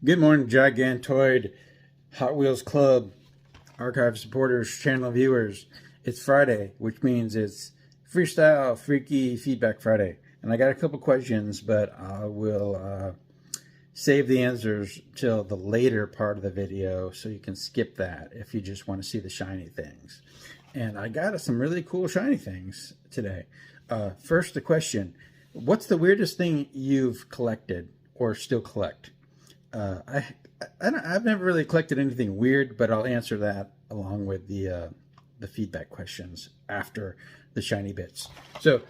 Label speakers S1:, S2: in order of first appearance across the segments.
S1: Good morning, Gigantoid Hot Wheels Club, archive supporters, channel viewers. It's Friday, which means it's Freestyle Freaky Feedback Friday. And I got a couple questions, but I will save the answers till the later part of the video, so you can skip that if you just want to see the shiny things. And I got some really cool shiny things today. First, the question: what's the weirdest thing you've collected or still collect? I've never really collected anything weird, but I'll answer that along with the feedback questions after the shiny bits. So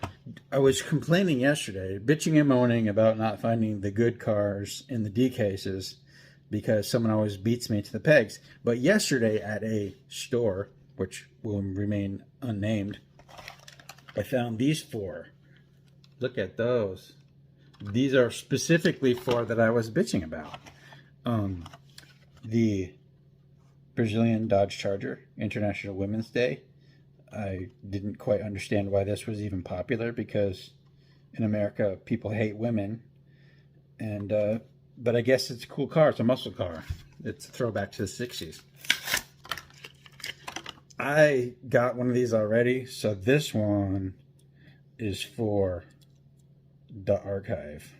S1: I was complaining yesterday, bitching and moaning about not finding the good cars in the D cases because someone always beats me to the pegs. But yesterday at a store, which will remain unnamed, I found these four. Look at those. These are specifically four that I was bitching about. The Brazilian Dodge Charger, International Women's Day. I didn't quite understand why this was even popular, because in America people hate women, and but I guess it's a cool car. It's a muscle car. It's a throwback to the 60s. I got one of these already, so this one is for the archive,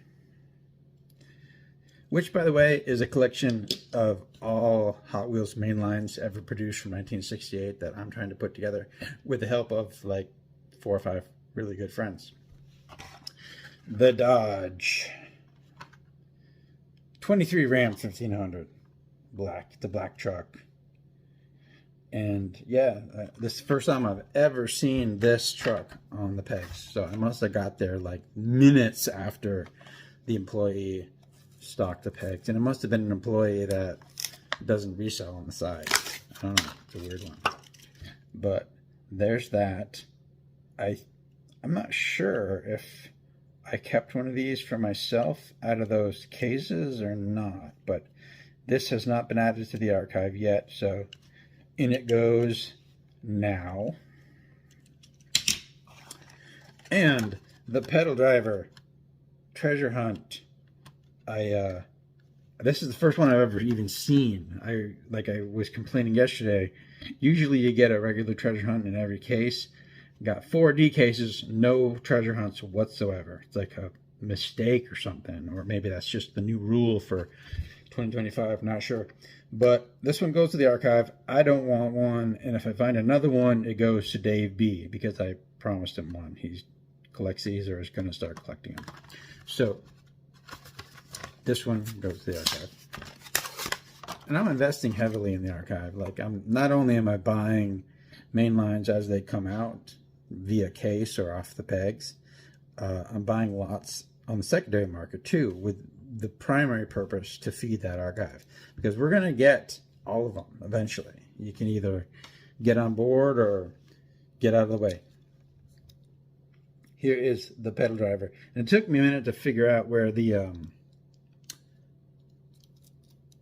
S1: which, by the way, is a collection of all Hot Wheels mainlines ever produced from 1968 that I'm trying to put together with the help of like 4 or 5 really good friends. The Dodge 23 Ram 1500 black, the black truck. And yeah, this is the first time I've ever seen this truck on the pegs. So I must have got there like minutes after the employee stocked the pegs. And it must have been an employee that doesn't resell on the side. I don't know. It's a weird one. But there's that. I'm not sure if I kept one of these for myself out of those cases or not. But this has not been added to the archive yet. So in it goes now. And the pedal driver treasure hunt. This is the first one I've ever even seen. I was complaining yesterday. Usually you get a regular treasure hunt in every case. Got 4 D cases, no treasure hunts whatsoever. It's like a mistake or something, or maybe that's just the new rule for 2025, not sure. But this one goes to the archive. I don't want one, and if I find another one, it goes to Dave B, because I promised him one. He collects these, or is going to start collecting them. So this one goes to the archive. And I'm investing heavily in the archive. Like, not only am I buying main lines as they come out via case or off the pegs, I'm buying lots on the secondary market too, with the primary purpose to feed that archive, because we're going to get all of them eventually. You can either get on board or get out of the way. Here is the pedal driver. And it took me a minute to figure out where the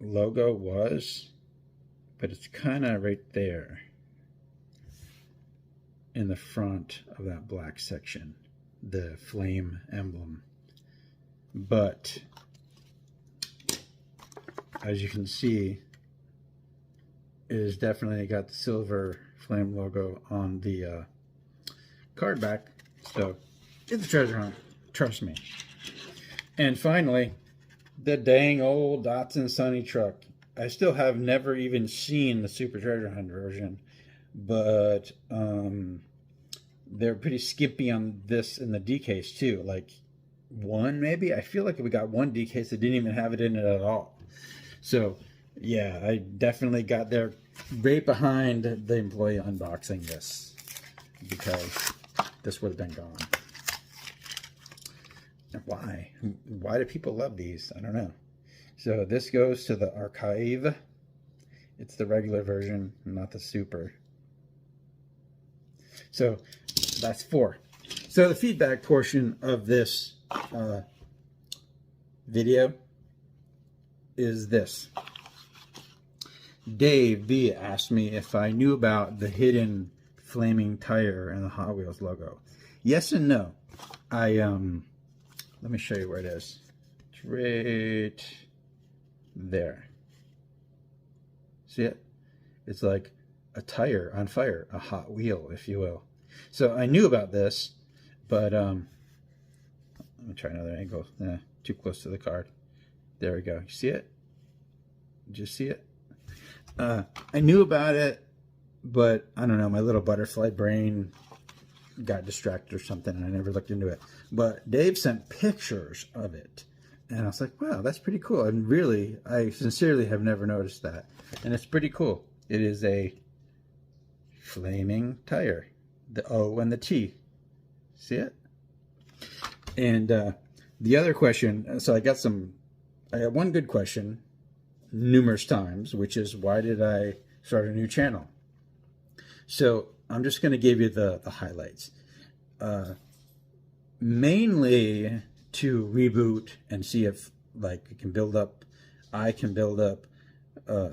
S1: logo was, but it's kind of right there in the front of that black section, the flame emblem. But as you can see, it is definitely got the silver flame logo on the card back. So it's a treasure hunt, trust me. And finally, the dang old Datsun Sunny truck. I still have never even seen the Super Treasure Hunt version, but they're pretty skimpy on this in the D case too. Like one maybe. I feel like we got one D case that didn't even have it in it at all. So yeah, I definitely got there right behind the employee unboxing this, because this would have been gone. Why? Why do people love these? I don't know. So this goes to the archive. It's the regular version, not the super. So that's 4. So the feedback portion of this video is this. Dave B asked me if I knew about the hidden flaming tire and the Hot Wheels logo. Yes and no. Let me show you where it is. It's right there. See it? It's like a tire on fire, a hot wheel, if you will. So I knew about this, but let me try another angle. Too close to the card. There we go. You see it? Did you see it? I knew about it, but I don't know. My little butterfly brain got distracted or something, and I never looked into it. But Dave sent pictures of it, and I was like, wow, that's pretty cool. And really, I sincerely have never noticed that. And it's pretty cool. It is a flaming tire. The O and the T. See it? And the other question, so I got one good question numerous times, which is, why did I start a new channel? So I'm just going to give you the highlights. Mainly to reboot and see if I can build up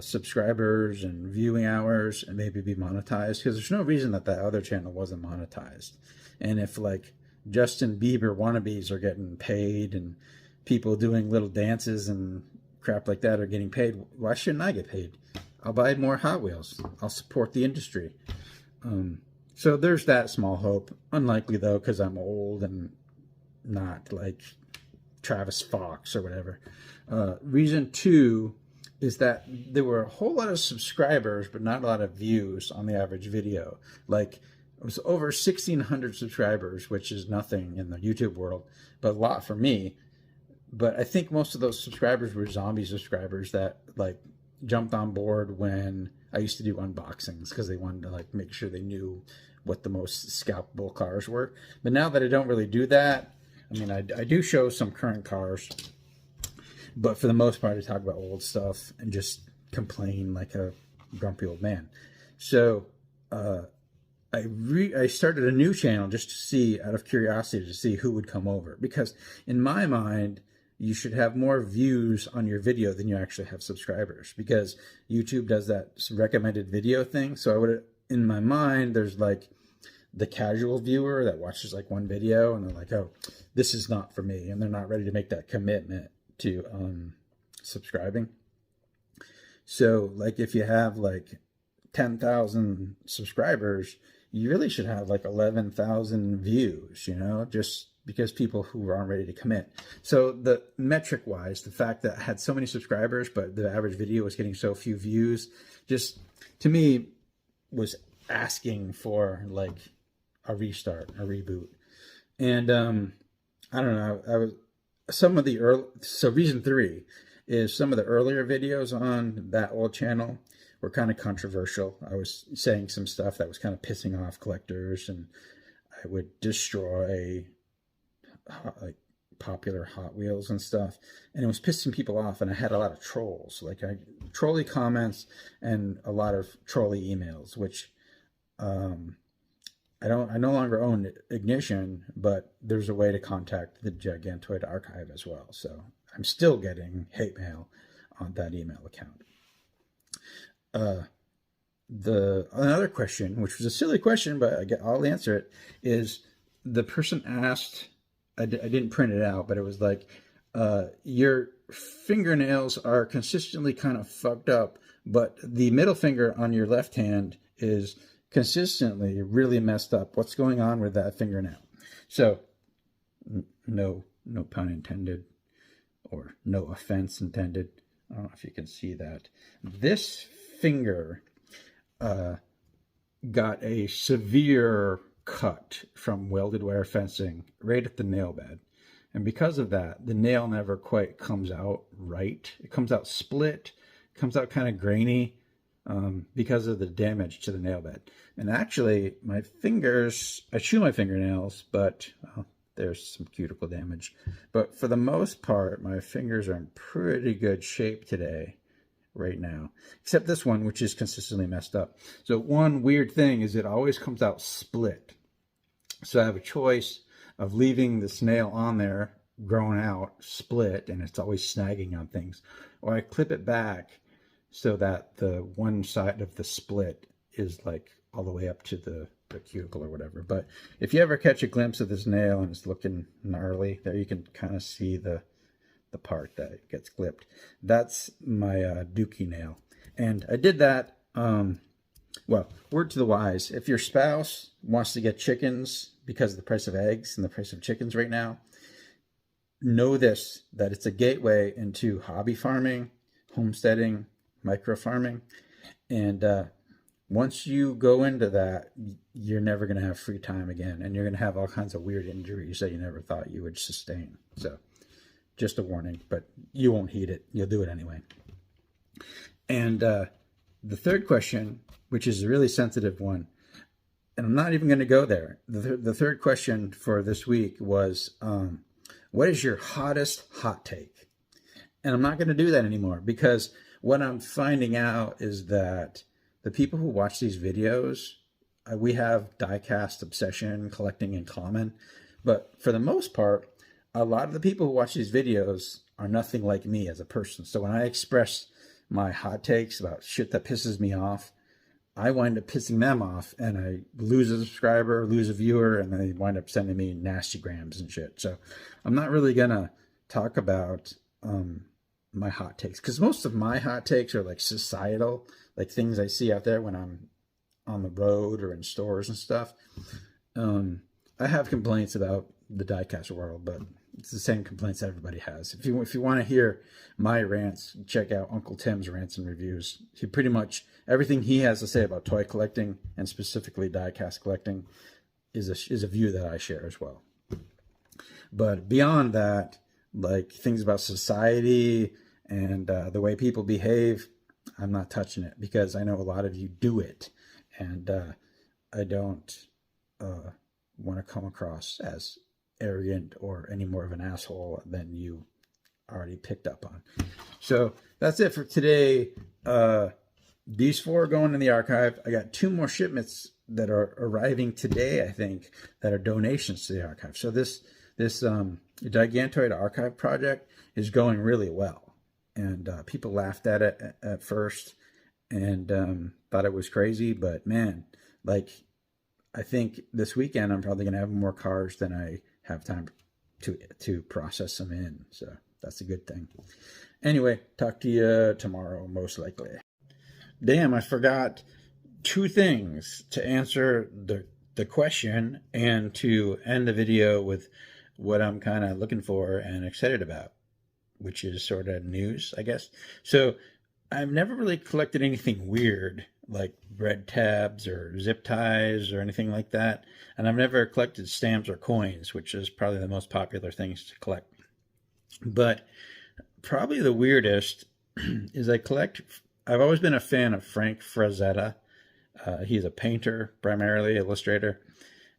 S1: subscribers and viewing hours and maybe be monetized, because there's no reason that other channel wasn't monetized. And if Justin Bieber wannabes are getting paid and people doing little dances and crap like that are getting paid, why shouldn't I get paid? I'll buy more Hot Wheels. I'll support the industry. So there's that small hope. Unlikely though, because I'm old and not like Travis Fox or whatever. Reason 2 is that there were a whole lot of subscribers, but not a lot of views on the average video. It was over 1,600 subscribers, which is nothing in the YouTube world, but a lot for me. But I think most of those subscribers were zombie subscribers that jumped on board when I used to do unboxings, because they wanted to make sure they knew what the most scalpable cars were. But now that I don't really do that, I mean, I do show some current cars, but for the most part, I talk about old stuff and just complain like a grumpy old man. So I started a new channel just to see, out of curiosity, to see who would come over. Because in my mind, you should have more views on your video than you actually have subscribers, because YouTube does that recommended video thing. So in my mind, there's the casual viewer that watches one video and they're like, oh, this is not for me. And they're not ready to make that commitment to subscribing. So if you have 10,000 subscribers, you really should have 11,000 views, just because people who aren't ready to commit. So the metric wise, the fact that I had so many subscribers, but the average video was getting so few views, just to me was asking for a restart, a reboot. And I don't know, so reason 3 is some of the earlier videos on that old channel were kind of controversial. I was saying some stuff that was kind of pissing off collectors, and I would destroy popular Hot Wheels and stuff, and it was pissing people off. And I had a lot of trolls, trolly comments and a lot of trolly emails, which I no longer own Ignition, but there's a way to contact the Gigantoid archive as well. So I'm still getting hate mail on that email account. Another question, which was a silly question, but I'll answer it, is the person asked, I didn't print it out, but it was your fingernails are consistently kind of fucked up, but the middle finger on your left hand is consistently really messed up. What's going on with that fingernail? So no pun intended, or no offense intended. I don't know if you can see that. This finger got a severe cut from welded wire fencing right at the nail bed. And because of that, the nail never quite comes out right. It comes out split, comes out kind of grainy because of the damage to the nail bed. And actually, my fingers, I chew my fingernails, but there's some cuticle damage. But for the most part, my fingers are in pretty good shape today, right now. Except this one, which is consistently messed up. So one weird thing is it always comes out split. So I have a choice of leaving this nail on there, grown out, split, and it's always snagging on things. Or I clip it back so that the one side of the split is all the way up to the cuticle or whatever. But if you ever catch a glimpse of this nail and it's looking gnarly, there you can kind of see the the part that gets clipped. That's my dookie nail. And I did that, well, word to the wise, if your spouse wants to get chickens because of the price of eggs and the price of chickens right now, know this, that it's a gateway into hobby farming, homesteading, micro farming. And once you go into that, you're never going to have free time again. And you're going to have all kinds of weird injuries that you never thought you would sustain. So just a warning, but you won't heed it. You'll do it anyway. And the third question, which is a really sensitive one, and I'm not even going to go there. The third question for this week was, what is your hottest hot take? And I'm not going to do that anymore, because what I'm finding out is that the people who watch these videos, we have diecast obsession, collecting in common. But for the most part, a lot of the people who watch these videos are nothing like me as a person. So when I express my hot takes about shit that pisses me off, I wind up pissing them off, and I lose a subscriber, lose a viewer, and they wind up sending me nasty grams and shit. So I'm not really going to talk about my hot takes, because most of my hot takes are like societal, like things I see out there when I'm on the road or in stores and stuff. I have complaints about the diecast world, but it's the same complaints everybody has. If you want to hear my rants, check out Uncle Tim's rants and reviews. He pretty much everything he has to say about toy collecting, and specifically diecast collecting, is a view that I share as well. But beyond that, like things about society and the way people behave, I'm not touching it, because I know a lot of you do it, and I don't want to come across as arrogant or any more of an asshole than you already picked up on. So that's it for today. These 4 are going in the archive. I got 2 more shipments that are arriving today, I think, that are donations to the archive. So this Gigantoid archive project is going really well, and people laughed at it at first and thought it was crazy, but man, like, I think this weekend I'm probably gonna have more cars than I have time to process them in, so that's a good thing. Anyway, talk to you tomorrow, most likely. Damn, I forgot 2 things to answer the question and to end the video with what I'm kind of looking for and excited about, which is sort of news, I guess. So I've never really collected anything weird like red tabs or zip ties or anything like that. And I've never collected stamps or coins, which is probably the most popular things to collect. But probably the weirdest is I've always been a fan of Frank Frazetta. He's a painter, primarily illustrator,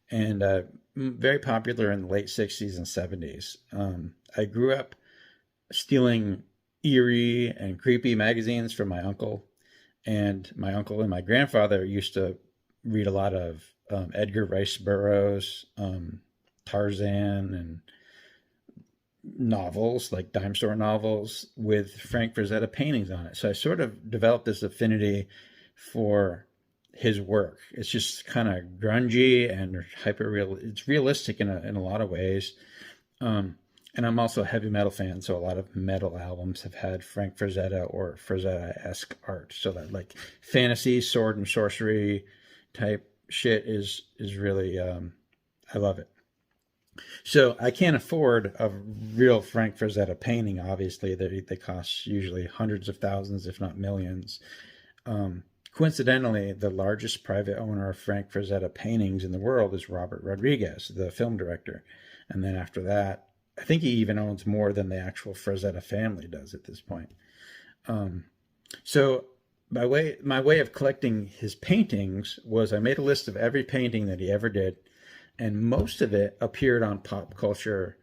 S1: and very popular in the late 60s and 70s. I grew up stealing eerie and creepy magazines from my uncle. And my uncle and my grandfather used to read a lot of Edgar Rice Burroughs, Tarzan, and novels, like dime store novels, with Frank Frazetta paintings on it. So I sort of developed this affinity for his work. It's just kind of grungy and it's realistic in a lot of ways. And I'm also a heavy metal fan, so a lot of metal albums have had Frank Frazetta or Frazetta-esque art. So that like fantasy, sword and sorcery type shit is really, I love it. So I can't afford a real Frank Frazetta painting, obviously. They cost usually hundreds of thousands, if not millions. Coincidentally, the largest private owner of Frank Frazetta paintings in the world is Robert Rodriguez, the film director. And then after that, I think he even owns more than the actual Frazetta family does at this point. So my way of collecting his paintings was I made a list of every painting that he ever did, and most of it appeared on pop culture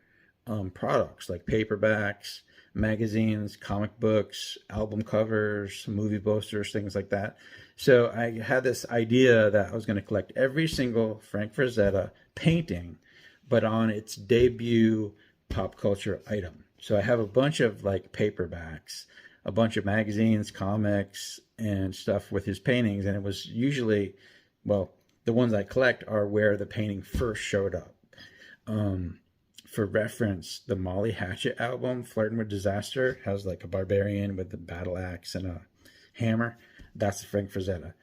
S1: products like paperbacks, magazines, comic books, album covers, movie posters, things like that. So I had this idea that I was going to collect every single Frank Frazetta painting, but on its debut pop culture item. So I have a bunch of like paperbacks, a bunch of magazines, comics, and stuff with his paintings. And it was usually, well, the ones I collect are where the painting first showed up. for reference, the Molly Hatchet album, Flirting with Disaster, has like a barbarian with a battle axe and a hammer. That's Frank Frazetta.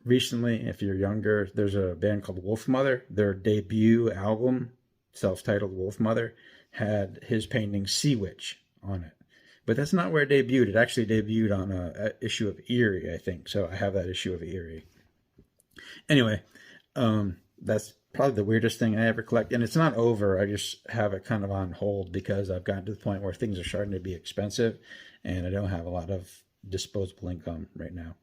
S1: Recently, if you're younger, there's a band called Wolf Mother. Their debut album, self-titled Wolf Mother, had his painting Sea Witch on it. But that's not where it debuted. It actually debuted on a issue of Eerie, I think. So I have that issue of Eerie. Anyway, that's probably the weirdest thing I ever collect. And it's not over. I just have it kind of on hold because I've gotten to the point where things are starting to be expensive and I don't have a lot of disposable income right now.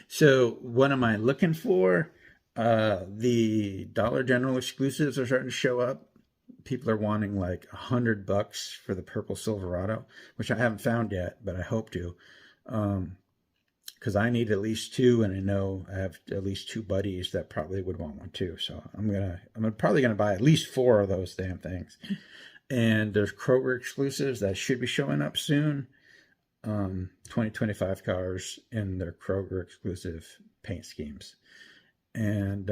S1: So what am I looking for? The Dollar General exclusives are starting to show up. People are wanting like $100 for the purple Silverado, which I haven't found yet, but I hope to. Because I need at least two, and I know I have at least two buddies that probably would want one too. So I'm probably gonna buy at least 4 of those damn things. And there's Kroger exclusives that should be showing up soon. 2025 cars in their Kroger exclusive paint schemes. And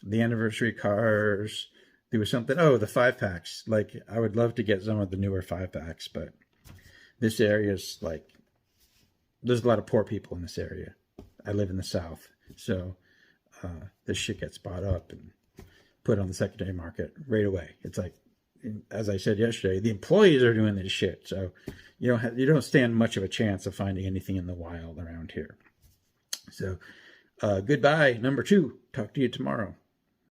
S1: the anniversary cars, there was something, the 5-packs. Like, I would love to get some of the newer 5-packs, but this area is like, there's a lot of poor people in this area. I live in the South, so this shit gets bought up and put on the secondary market right away. It's like, as I said yesterday, the employees are doing this shit, so you don't stand much of a chance of finding anything in the wild around here. So goodbye, number 2. Talk to you tomorrow.